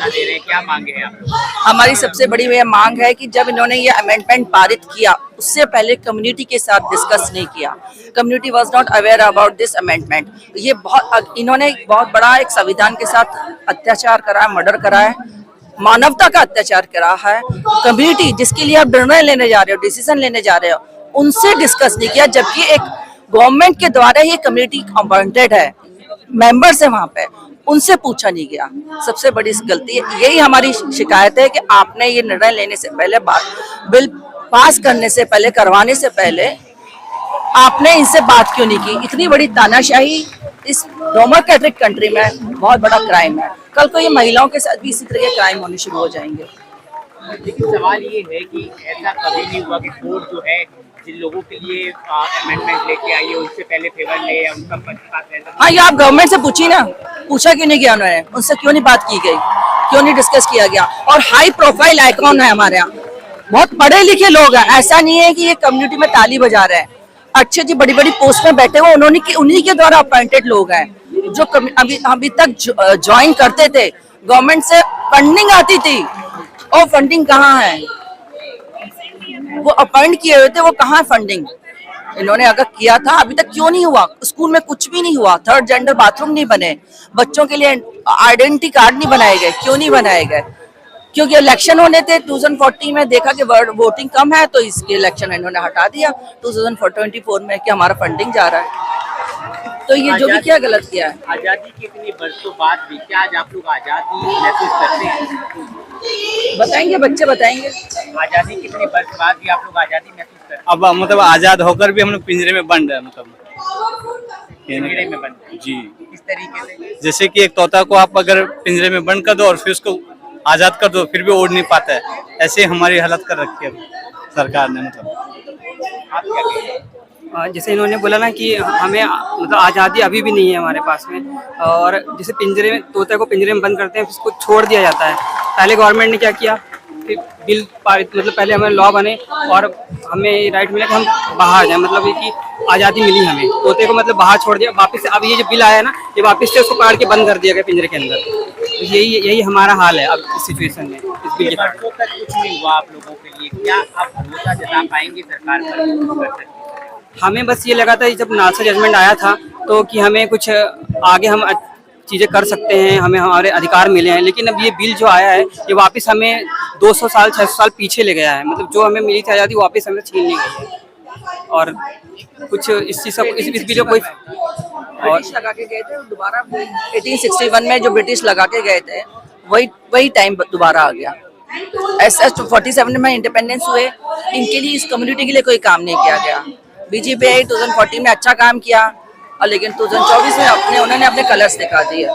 धरना दे रहे हैं, क्या मांगे हैं आप? हमारी सबसे बड़ी ये मांग है कि जब इन्होंने ये अमेंडमेंट पारित किया उससे पहले कम्युनिटी के साथ डिस्कस नहीं किया। Community was not aware about this amendment. ये इन्होंने बहुत बड़ा एक संविधान के साथ अत्याचार करा है, मर्डर करा है, मानवता का अत्याचार करा है। कम्युनिटी जिसके लिए आप निर्णय लेने जा रहे हो, डिसीजन लेने जा रहे हो, उनसे डिस्कस नहीं किया, जबकि एक गवर्नमेंट के द्वारा ये कम्युनिटी अपॉइंटेड है, मेंबर्स है वहाँ पे, उनसे पूछा नहीं गया। सबसे बड़ी गलती है, यही हमारी शिकायत है कि आपने ये निर्णय लेने से पहले, बिल पास करने से पहले, करवाने से पहले आपने इनसे बात क्यों नहीं की। इतनी बड़ी तानाशाही इस डेमोक्रेटिक कंट्री में बहुत बड़ा क्राइम है। कल को ये महिलाओं के साथ भी इसी तरह के क्राइम होने शुरू हो जाएंगे। लेकिन सवाल ये है कि ऐसा कभी नहीं हुआ कि कोर्ट जो है जिन लोगों के लिए अमेंडमेंट लेके आई है उनसे पहले फेवर ले या उनका पक्षपात रहता। हाँ, ये आप गवर्नमेंट से पूछिए ना, पूछा क्यों नहीं गया उन्होंने, उनसे क्यों नहीं बात की गई, क्यों नहीं डिस्कस किया गया। और हाई प्रोफाइल आइकॉन है हमारे यहाँ, बहुत पढ़े लिखे लोग हैं, ऐसा नहीं है कि ये कम्युनिटी में ताली बजा रहे हैं, अच्छी अच्छी बड़ी बड़ी पोस्ट में बैठे हुए उन्हीं के द्वारा अपॉइंटेड लोग हैं जो अभी तक ज्वाइन करते थे। गवर्नमेंट से फंडिंग आती थी, और फंडिंग कहाँ है, वो अपॉइंट किए हुए थे, वो कहाँ फंडिंग इन्होंने अगर किया था, अभी तक क्यों नहीं हुआ। स्कूल में कुछ भी नहीं हुआ, थर्ड जेंडर बाथरूम नहीं बने, बच्चों के लिए आइडेंटिटी कार्ड नहीं बनाए गए। क्यों नहीं बनाए गए? क्योंकि इलेक्शन होने थे 2040 में, देखा कि वोटिंग कम है तो इसके इलेक्शन इन्होंने हटा दिया 2024 में कि हमारा फंडिंग जा रहा है। तो ये जो भी क्या गलत किया है। आजादी के इतने वर्षों बाद भी क्या आज आप लोग आजादी महसूस करते हैं? बताएंगे, बच्चे बताएंगे। आजादी के इतने वर्ष बाद भी आप लोग आजादी महसूस करते हैं? अब मतलब आजाद होकर भी हम लोग पिंजरे में बंद है, मतलब पिंजरे में बंद है। जी। किस तरीके से? जैसे कि एक तोता को आप अगर पिंजरे में बंद कर दो और फिर उसको आजाद कर दो, फिर भी उड़ नहीं पाता है, ऐसे हमारी हालत कर रखी है सरकार ने। मतलब आप क्या कहेंगे? जैसे इन्होंने बोला ना कि हमें मतलब आज़ादी अभी भी नहीं है हमारे पास में, और जैसे पिंजरे में तोते को पिंजरे में बंद करते हैं फिर उसको छोड़ दिया जाता है। पहले गवर्नमेंट ने क्या किया कि बिल पारित, मतलब पहले हमें लॉ बने और हमें राइट मिला कि हम बाहर जाएं, मतलब ये कि आज़ादी मिली हमें। तोते को मतलब बाहर छोड़ दिया, वापस से अब ये जो बिल आया ना, ये वापस से उसको पकड़ के बंद कर दिया गया पिंजरे के अंदर। तो यही हमारा हाल है अब इस सिचुएशन में, इस बिल के कारण। वर्षों तक कुछ नहीं हुआ आप लोगों के लिए, क्या आप भरोसा जता पाएंगे सरकार पर? हमें बस ये लगा था जब नालसा जजमेंट आया था तो कि हमें कुछ आगे हम चीज़ें कर सकते हैं, हमें हमारे अधिकार मिले हैं, लेकिन अब ये बिल जो आया है ये वापस हमें 200 साल 600 साल पीछे ले गया है। मतलब जो हमें मिली थी आज़ादी वापस हमें छीन ली गई है। और कुछ इस चीज़ इस बिल को कोई ब्रिटिश लगा के गए थे, दोबारा 1861 में जो ब्रिटिश लगा के गए थे वही टाइम दोबारा आ गया। ऐसा 47 में इंडिपेंडेंस हुए, इनके लिए, इस कम्युनिटी के लिए कोई काम नहीं किया गया। बीजेपी आई 2040 में अच्छा काम किया, और लेकिन 2024 में उन्होंने अपने कलर्स दिखा दिए।